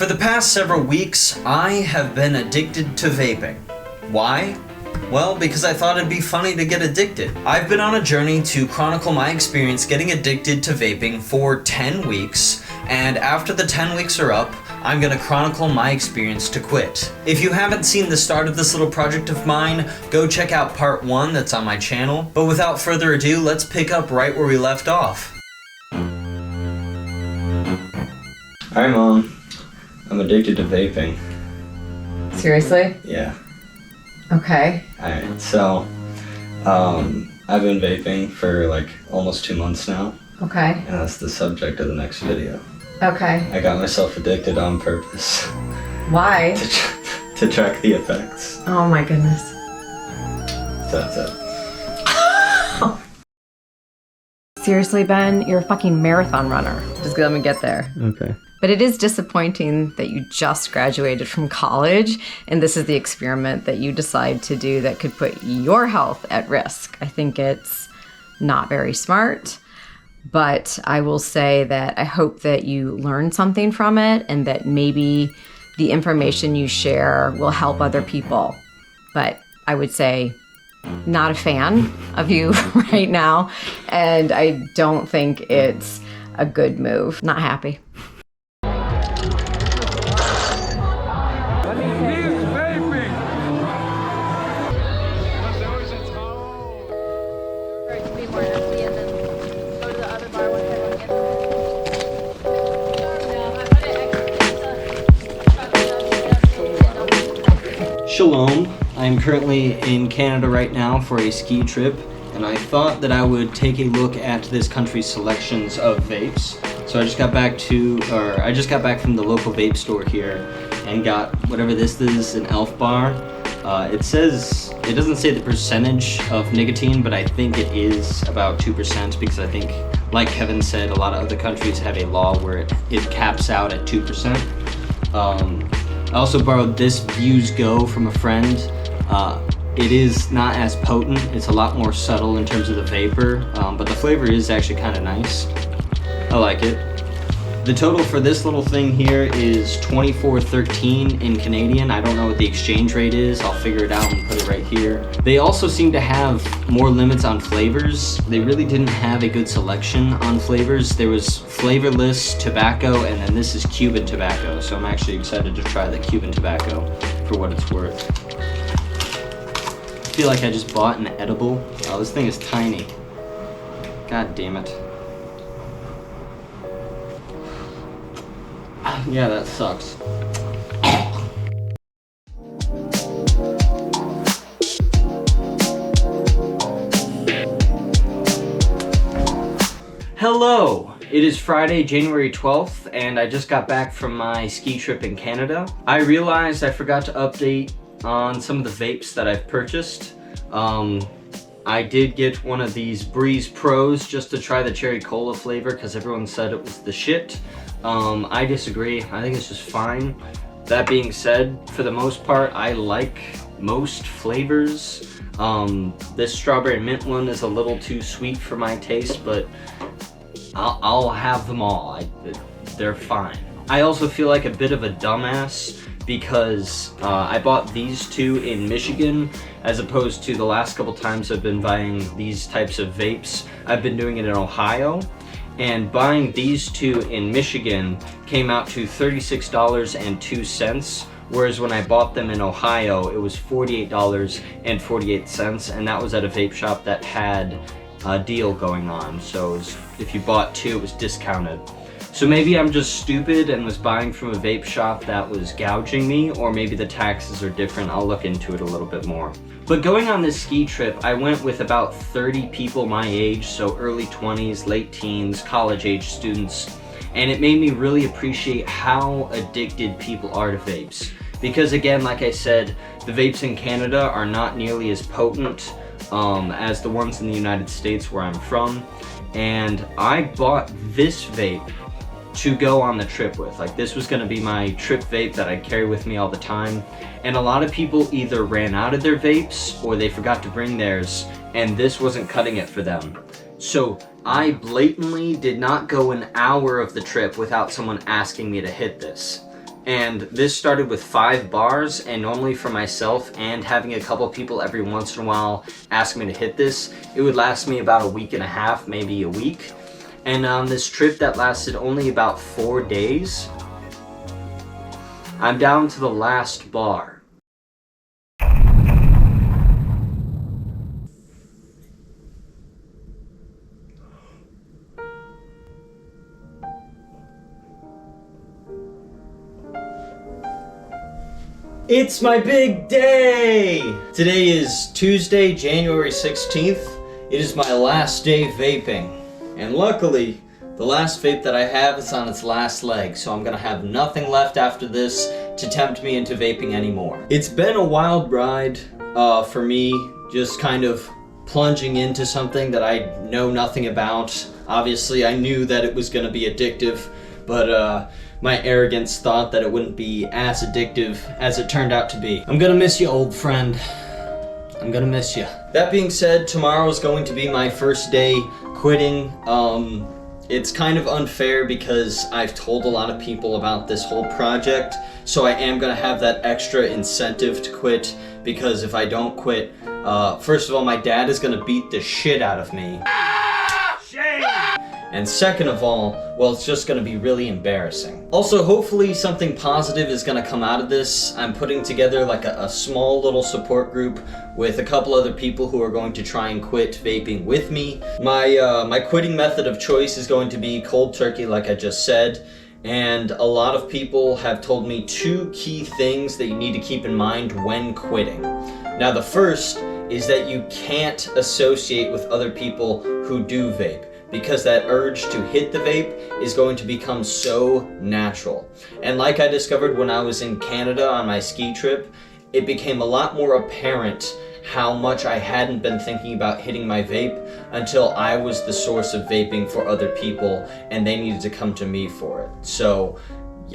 For the past several weeks, I have been addicted to vaping. Why? Well, because I thought it'd be funny to get addicted. I've been on a journey to chronicle my experience getting addicted to vaping for 10 weeks, and after the 10 weeks are up, I'm gonna chronicle my experience to quit. If you haven't seen the start of this little project of mine, go check out part 1 that's on my channel. But without further ado, let's pick up right where we left off. Hi Mom, I'm addicted to vaping. Seriously? Yeah. Okay. Alright, so, I've been vaping for like almost 2 months now. Okay. And that's the subject of the next video. Okay. I got myself addicted on purpose. Why? to track the effects. Oh my goodness. So that's it. Seriously, Ben, you're a fucking marathon runner. Just let me get there. Okay. But it is disappointing that you just graduated from college and this is the experiment that you decide to do that could put your health at risk. I think it's not very smart, but I will say that I hope that you learn something from it and that maybe the information you share will help other people. But I would say not a fan of you right now, and I don't think it's a good move. Not happy. Shalom. I am currently in Canada right now for a ski trip, and I thought that I would take a look at this country's selections of vapes. So I just got back from the local vape store here and got whatever this is, an Elf bar. It doesn't say the percentage of nicotine, but I think it is about 2% because I think, like Kevin said, a lot of other countries have a law where it caps out at 2%. I also borrowed this Views Go from a friend. It is not as potent, it's a lot more subtle in terms of the vapor, but the flavor is actually kind of nice. I like it. The total for this little thing here is $24.13 in Canadian. I don't know what the exchange rate is. I'll figure it out and put it right here. They also seem to have more limits on flavors. They really didn't have a good selection on flavors. There was flavorless tobacco, and then this is Cuban tobacco. So I'm actually excited to try the Cuban tobacco for what it's worth. I feel like I just bought an edible. Oh, this thing is tiny. God damn it. Yeah, that sucks. Hello! It is Friday, January 12th, and I just got back from my ski trip in Canada. I realized I forgot to update on some of the vapes that I've purchased. I did get one of these Breeze Pros just to try the cherry cola flavor because everyone said it was the shit. I disagree. I think it's just fine. That being said, for the most part, I like most flavors. This strawberry mint one is a little too sweet for my taste, but I'll have them all. They're fine. I also feel like a bit of a dumbass because I bought these two in Michigan as opposed to the last couple times I've been buying these types of vapes. I've been doing it in Ohio, and buying these two in Michigan came out to $36.02, whereas when I bought them in Ohio, it was $48.48, and that was at a vape shop that had a deal going on. So if you bought two, it was discounted. So maybe I'm just stupid and was buying from a vape shop that was gouging me, or maybe the taxes are different. I'll look into it a little bit more. But going on this ski trip, I went with about 30 people my age, so early 20s, late teens, college-age students, and it made me really appreciate how addicted people are to vapes. Because again, like I said, the vapes in Canada are not nearly as potent as the ones in the United States where I'm from, and I bought this vape to go on the trip with. Like, this was gonna be my trip vape that I'd carry with me all the time, and a lot of people either ran out of their vapes or they forgot to bring theirs, and this wasn't cutting it for them. So I blatantly did not go an hour of the trip without someone asking me to hit this. And this started with 5 bars, and normally for myself and having a couple people every once in a while ask me to hit this, it would last me about a week and a half, maybe a week. And on this trip that lasted only about 4 days, I'm down to the last bar. It's my big day! Today is Tuesday, January 16th. It is my last day vaping. And luckily, the last vape that I have is on its last leg, so I'm gonna have nothing left after this to tempt me into vaping anymore. It's been a wild ride for me, just kind of plunging into something that I know nothing about. Obviously, I knew that it was gonna be addictive, but my arrogance thought that it wouldn't be as addictive as it turned out to be. I'm gonna miss you, old friend. I'm gonna miss you. That being said, tomorrow is going to be my first day quitting. It's kind of unfair because I've told a lot of people about this whole project, so I am gonna have that extra incentive to quit, because if I don't quit, first of all, my dad is gonna beat the shit out of me. Shame! And second of all, well, it's just gonna be really embarrassing. Also, hopefully something positive is gonna come out of this. I'm putting together like a small little support group with a couple other people who are going to try and quit vaping with me. My quitting method of choice is going to be cold turkey, like I just said. And a lot of people have told me 2 key things that you need to keep in mind when quitting. Now, the first is that you can't associate with other people who do vape, because that urge to hit the vape is going to become so natural. And like I discovered when I was in Canada on my ski trip, it became a lot more apparent how much I hadn't been thinking about hitting my vape until I was the source of vaping for other people and they needed to come to me for it. So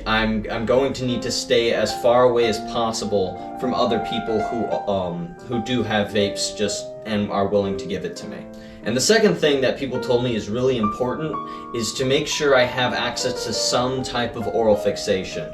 I'm going to need to stay as far away as possible from other people who do have vapes and are willing to give it to me. And the second thing that people told me is really important is to make sure I have access to some type of oral fixation.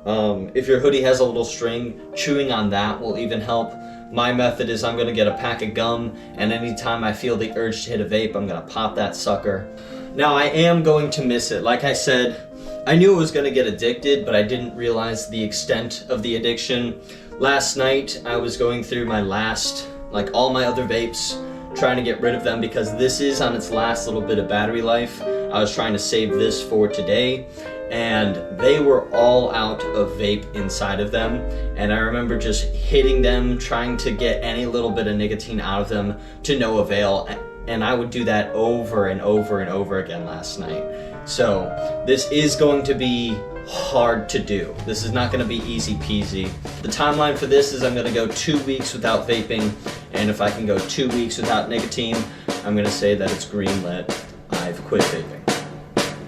If your hoodie has a little string, chewing on that will even help. My method is I'm gonna get a pack of gum, and anytime I feel the urge to hit a vape, I'm gonna pop that sucker. Now, I am going to miss it. Like I said, I knew I was gonna get addicted, but I didn't realize the extent of the addiction. Last night, I was going through my last, like all my other vapes, trying to get rid of them because this is on its last little bit of battery life. I was trying to save this for today, and they were all out of vape inside of them. And I remember just hitting them, trying to get any little bit of nicotine out of them to no avail. And I would do that over and over and over again last night. So this is going to be hard to do. This is not going to be easy peasy. The timeline for this is I'm going to go 2 weeks without vaping, and if I can go 2 weeks without nicotine, I'm going to say that it's greenlit. I've quit vaping.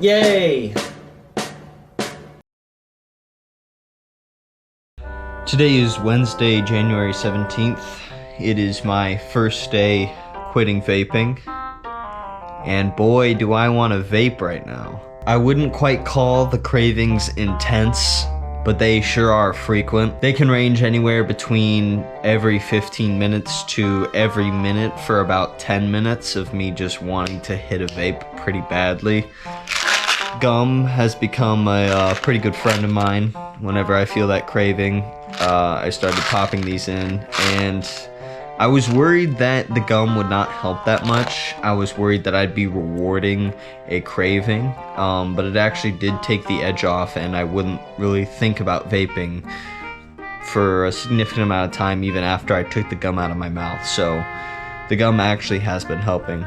Yay! Today is Wednesday, January 17th. It is my first day quitting vaping, and boy, do I want to vape right now. I wouldn't quite call the cravings intense, but they sure are frequent. They can range anywhere between every 15 minutes to every minute for about 10 minutes of me just wanting to hit a vape pretty badly. Gum has become a pretty good friend of mine. Whenever I feel that craving, I started popping these in, and I was worried that the gum would not help that much. I was worried that I'd be rewarding a craving, but it actually did take the edge off, and I wouldn't really think about vaping for a significant amount of time even after I took the gum out of my mouth. So the gum actually has been helping.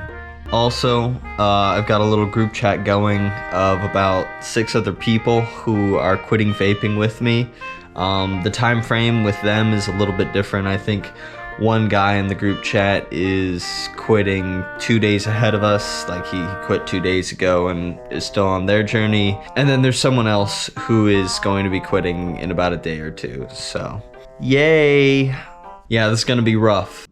Also, I've got a little group chat going of about 6 other people who are quitting vaping with me. The time frame with them is a little bit different. I think one guy in the group chat is quitting 2 days ahead of us, like he quit 2 days ago and is still on their journey. And then there's someone else who is going to be quitting in about a day or 2, so yay! Yeah, this is gonna be rough.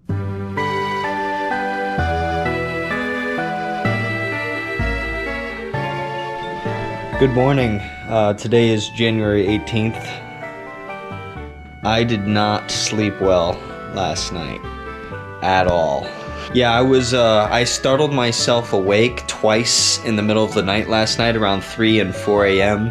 Good morning. Today is January 18th. I did not sleep well last night at all. Yeah, I startled myself awake twice in the middle of the night last night around 3 and 4 a.m.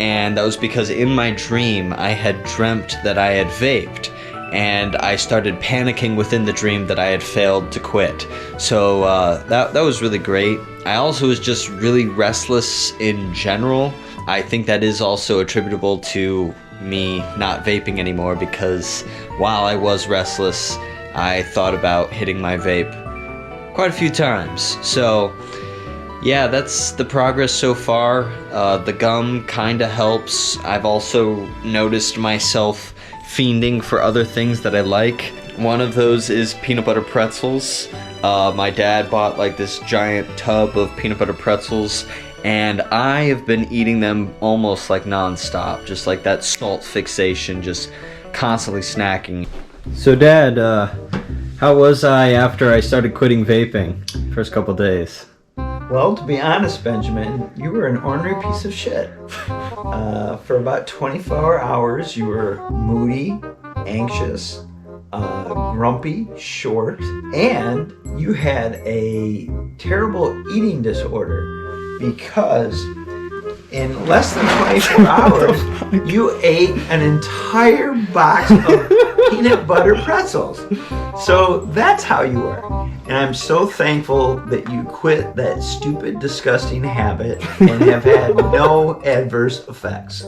And that was because in my dream I had dreamt that I had vaped. And I started panicking within the dream that I had failed to quit. So that was really great. I also was just really restless in general. I think that is also attributable to me not vaping anymore, because while I was restless, I thought about hitting my vape quite a few times. So yeah, that's the progress so far. The gum kinda helps. I've also noticed myself fiending for other things that I like. One of those is peanut butter pretzels. My dad bought like this giant tub of peanut butter pretzels, and I have been eating them almost like non-stop, just like that salt fixation, just constantly snacking. So Dad, how was I after I started quitting vaping? First couple days. Well, to be honest, Benjamin, you were an ornery piece of shit. For about 24 hours, you were moody, anxious, grumpy, short, and you had a terrible eating disorder because in less than 24 hours, you ate an entire box of peanut butter pretzels. So that's how you were. And I'm so thankful that you quit that stupid, disgusting habit and have had no adverse effects.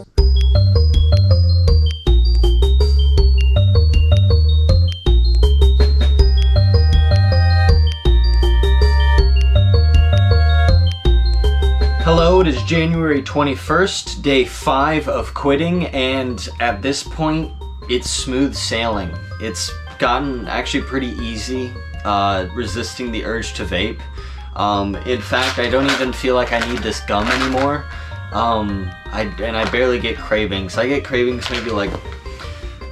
Hello, it is January 21st, day 5 of quitting, and at this point, it's smooth sailing. It's gotten actually pretty easy resisting the urge to vape. In fact, I don't even feel like I need this gum anymore. I barely get cravings. I get cravings maybe like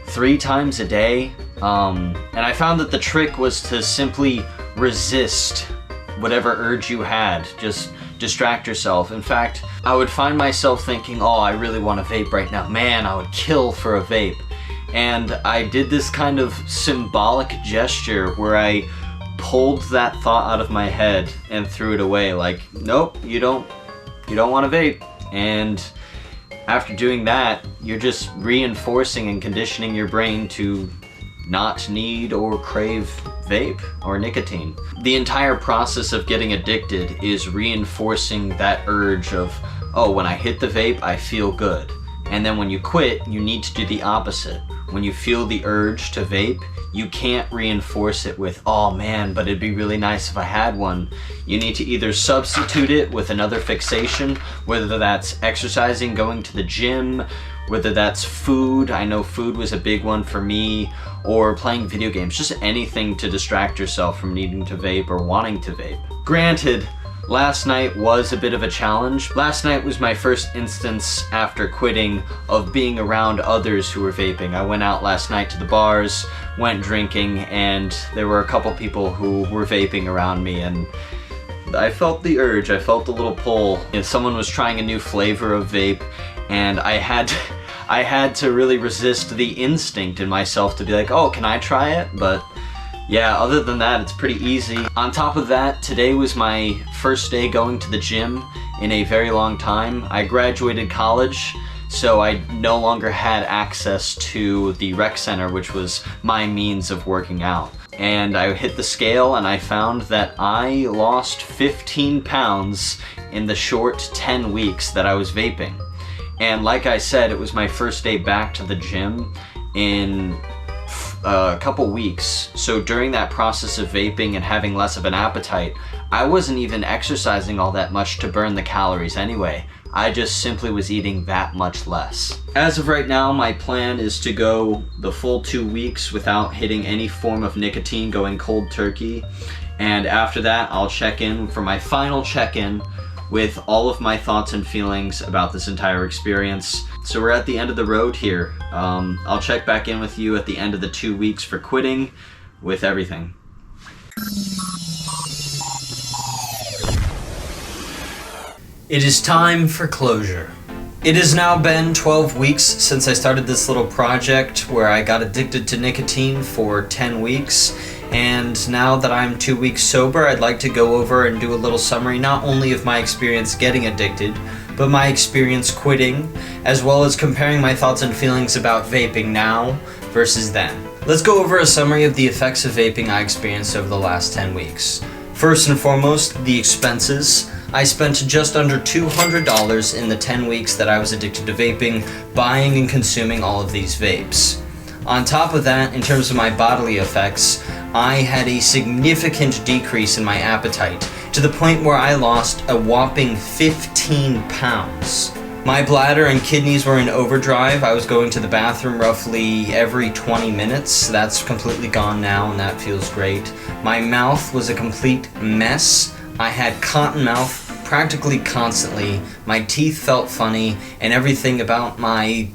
3 times a day. And I found that the trick was to simply resist whatever urge you had. Just distract yourself. In fact, I would find myself thinking, oh, I really want to vape right now. Man, I would kill for a vape. And I did this kind of symbolic gesture where I pulled that thought out of my head and threw it away. Like, nope, you don't want to vape. And after doing that, you're just reinforcing and conditioning your brain to not need or crave vape or nicotine. The entire process of getting addicted is reinforcing that urge of, oh, when I hit the vape, I feel good. And then when you quit, you need to do the opposite. When you feel the urge to vape, you can't reinforce it with, oh man, but it'd be really nice if I had one. You need to either substitute it with another fixation, whether that's exercising, going to the gym, whether that's food. I know food was a big one for me, or playing video games, just anything to distract yourself from needing to vape or wanting to vape. Granted, last night was a bit of a challenge. Last night was my first instance after quitting of being around others who were vaping. I went out last night to the bars, went drinking, and there were a couple people who were vaping around me, and I felt the urge, I felt the little pull. You know, someone was trying a new flavor of vape, and I had to really resist the instinct in myself to be like, oh, can I try it? But yeah, other than that, it's pretty easy. On top of that, today was my first day going to the gym in a very long time. I graduated college, so I no longer had access to the rec center, which was my means of working out. And I hit the scale and I found that I lost 15 pounds in the short 10 weeks that I was vaping. And like I said, it was my first day back to the gym in a couple weeks. So during that process of vaping and having less of an appetite, I wasn't even exercising all that much to burn the calories anyway. I just simply was eating that much less. As of right now, my plan is to go the full 2 weeks without hitting any form of nicotine, going cold turkey. And after that, I'll check in for my final check-in with all of my thoughts and feelings about this entire experience. So we're at the end of the road here. I'll check back in with you at the end of the 2 weeks for quitting with everything. It is time for closure. It has now been 12 weeks since I started this little project where I got addicted to nicotine for 10 weeks. And now that I'm 2 weeks sober, I'd like to go over and do a little summary not only of my experience getting addicted, but my experience quitting, as well as comparing my thoughts and feelings about vaping now versus then. Let's go over a summary of the effects of vaping I experienced over the last 10 weeks. First and foremost, the expenses. I spent just under $200 in the 10 weeks that I was addicted to vaping, buying and consuming all of these vapes. On top of that, in terms of my bodily effects, I had a significant decrease in my appetite, to the point where I lost a whopping 15 pounds. My bladder and kidneys were in overdrive. I was going to the bathroom roughly every 20 minutes. That's completely gone now, and that feels great. My mouth was a complete mess. I had cotton mouth practically constantly. My teeth felt funny, and everything about my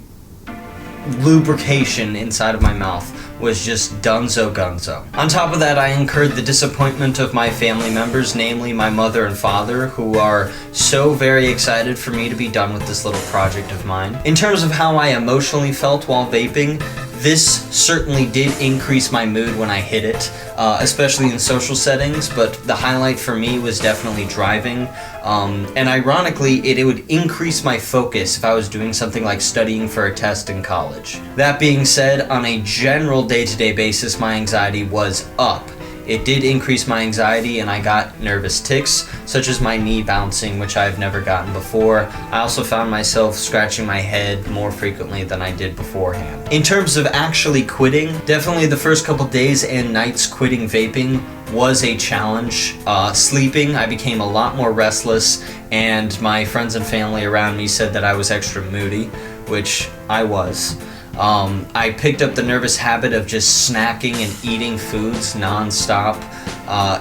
lubrication inside of my mouth was just dunzo gunzo. On top of that, I incurred the disappointment of my family members, namely my mother and father, who are so very excited for me to be done with this little project of mine. In terms of how I emotionally felt while vaping, this certainly did increase my mood when I hit it, especially in social settings, but the highlight for me was definitely driving. And ironically, it would increase my focus if I was doing something like studying for a test in college. That being said, on a general day-to-day basis, my anxiety was up. It did increase my anxiety, and I got nervous tics, such as my knee bouncing, which I've never gotten before. I also found myself scratching my head more frequently than I did beforehand. In terms of actually quitting, definitely the first couple days and nights quitting vaping was a challenge. Sleeping, I became a lot more restless, and my friends and family around me said that I was extra moody, which I was. I picked up the nervous habit of just snacking and eating foods non-stop,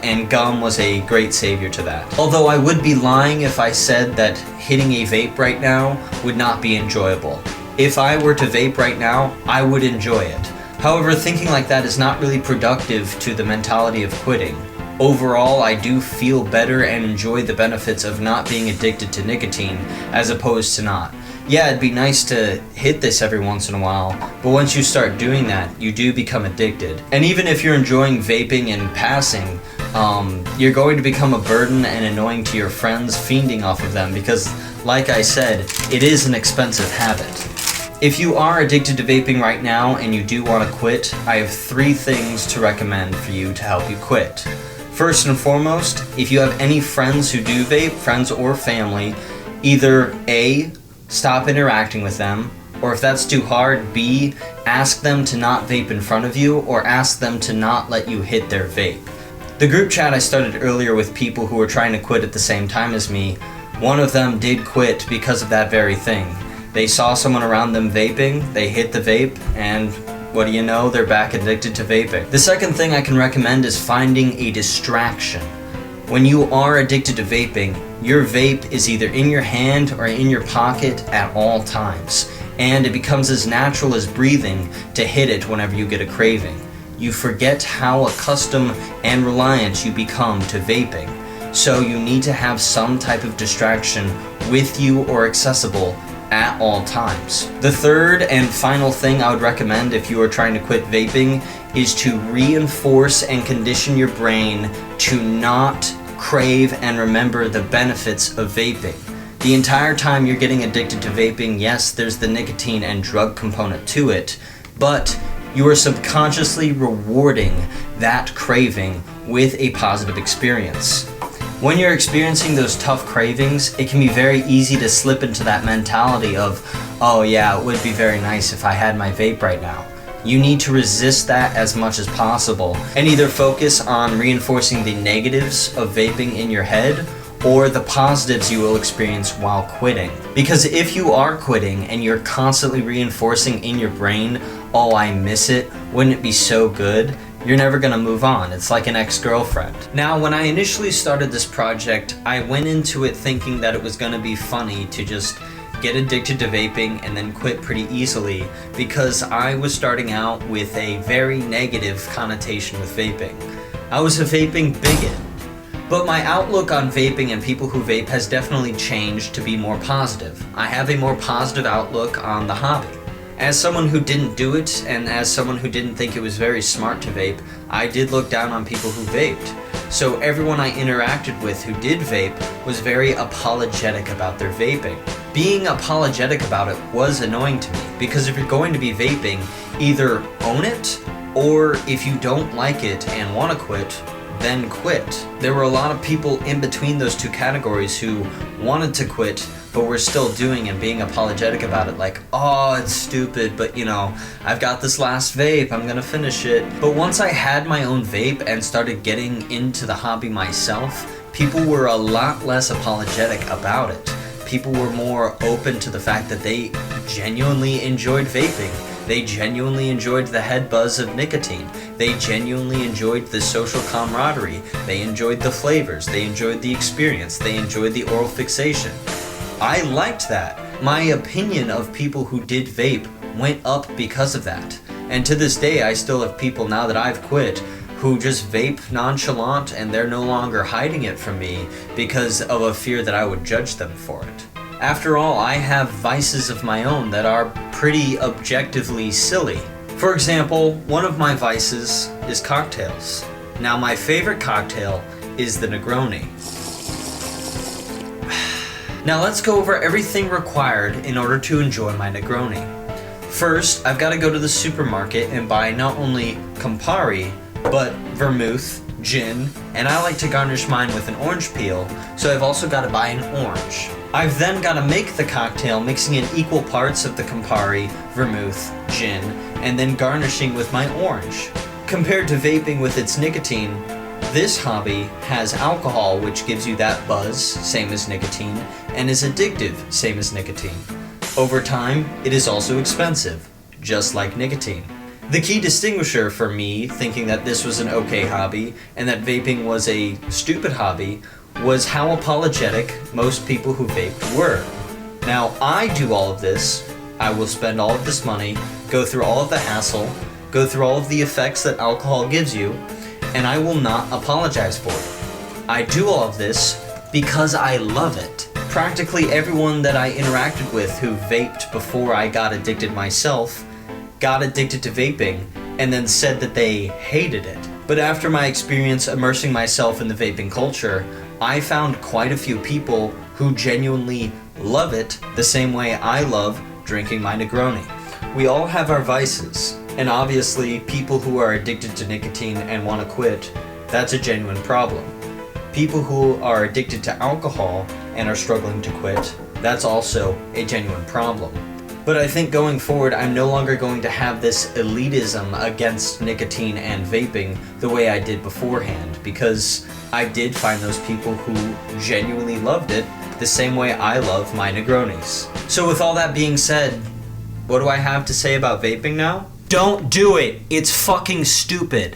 and gum was a great savior to that. Although I would be lying if I said that hitting a vape right now would not be enjoyable. If I were to vape right now, I would enjoy it. However, thinking like that is not really productive to the mentality of quitting. Overall, I do feel better and enjoy the benefits of not being addicted to nicotine as opposed to not. Yeah, it'd be nice to hit this every once in a while, but once you start doing that, you do become addicted. And even if you're enjoying vaping and passing, you're going to become a burden and annoying to your friends fiending off of them because, like I said, it is an expensive habit. If you are addicted to vaping right now and you do want to quit, I have 3 things to recommend for you to help you quit. First and foremost, if you have any friends who do vape, friends or family, either A, stop interacting with them, or if that's too hard, B, ask them to not vape in front of you, or ask them to not let you hit their vape. The group chat I started earlier with people who were trying to quit at the same time as me, one of them did quit because of that very thing. They saw someone around them vaping, they hit the vape, and what do you know, they're back addicted to vaping. The second thing I can recommend is finding a distraction. When you are addicted to vaping, your vape is either in your hand or in your pocket at all times, and it becomes as natural as breathing to hit it whenever you get a craving. You forget how accustomed and reliant you become to vaping, so you need to have some type of distraction with you or accessible at all times. The third and final thing I would recommend if you are trying to quit vaping is to reinforce and condition your brain to not crave and remember the benefits of vaping. The entire time you're getting addicted to vaping, yes, there's the nicotine and drug component to it, but you are subconsciously rewarding that craving with a positive experience. When you're experiencing those tough cravings, it can be very easy to slip into that mentality of, oh yeah, it would be very nice if I had my vape right now. You need to resist that as much as possible and either focus on reinforcing the negatives of vaping in your head or the positives you will experience while quitting. Because if you are quitting and you're constantly reinforcing in your brain, oh, I miss it, wouldn't it be so good? You're never gonna move on. It's like an ex-girlfriend. Now, when I initially started this project, I went into it thinking that it was gonna be funny to just get addicted to vaping and then quit pretty easily because I was starting out with a very negative connotation with vaping. I was a vaping bigot. But my outlook on vaping and people who vape has definitely changed to be more positive. I have a more positive outlook on the hobby. As someone who didn't do it, and as someone who didn't think it was very smart to vape, I did look down on people who vaped. So everyone I interacted with who did vape was very apologetic about their vaping. Being apologetic about it was annoying to me, because if you're going to be vaping, either own it, or if you don't like it and want to quit, then quit. There were a lot of people in between those two categories who wanted to quit, but were still doing and being apologetic about it, like, oh, it's stupid, but you know, I've got this last vape, I'm gonna finish it. But once I had my own vape and started getting into the hobby myself, people were a lot less apologetic about it. People were more open to the fact that they genuinely enjoyed vaping. They genuinely enjoyed the head buzz of nicotine. They genuinely enjoyed the social camaraderie. They enjoyed the flavors. They enjoyed the experience. They enjoyed the oral fixation. I liked that. My opinion of people who did vape went up because of that. And to this day, I still have people now that I've quit who just vape nonchalant, and they're no longer hiding it from me because of a fear that I would judge them for it. After all, I have vices of my own that are pretty objectively silly. For example, one of my vices is cocktails. Now, my favorite cocktail is the Negroni. Now let's go over everything required in order to enjoy my Negroni. First, I've got to go to the supermarket and buy not only Campari, but vermouth, gin, and I like to garnish mine with an orange peel, so I've also got to buy an orange. I've then got to make the cocktail, mixing in equal parts of the Campari, vermouth, gin, and then garnishing with my orange. Compared to vaping with its nicotine, this hobby has alcohol, which gives you that buzz, same as nicotine, and is addictive, same as nicotine. Over time, it is also expensive, just like nicotine. The key distinguisher for me thinking that this was an okay hobby and that vaping was a stupid hobby was how apologetic most people who vaped were. Now, I do all of this. I will spend all of this money, go through all of the hassle, go through all of the effects that alcohol gives you, and I will not apologize for it. I do all of this because I love it. Practically everyone that I interacted with who vaped before I got addicted myself got addicted to vaping and then said that they hated it. But after my experience immersing myself in the vaping culture, I found quite a few people who genuinely love it the same way I love drinking my Negroni. We all have our vices, and obviously people who are addicted to nicotine and want to quit, that's a genuine problem. People who are addicted to alcohol and are struggling to quit, that's also a genuine problem. But I think going forward, I'm no longer going to have this elitism against nicotine and vaping the way I did beforehand, because I did find those people who genuinely loved it the same way I love my Negronis. So with all that being said, what do I have to say about vaping now? Don't do it! It's fucking stupid!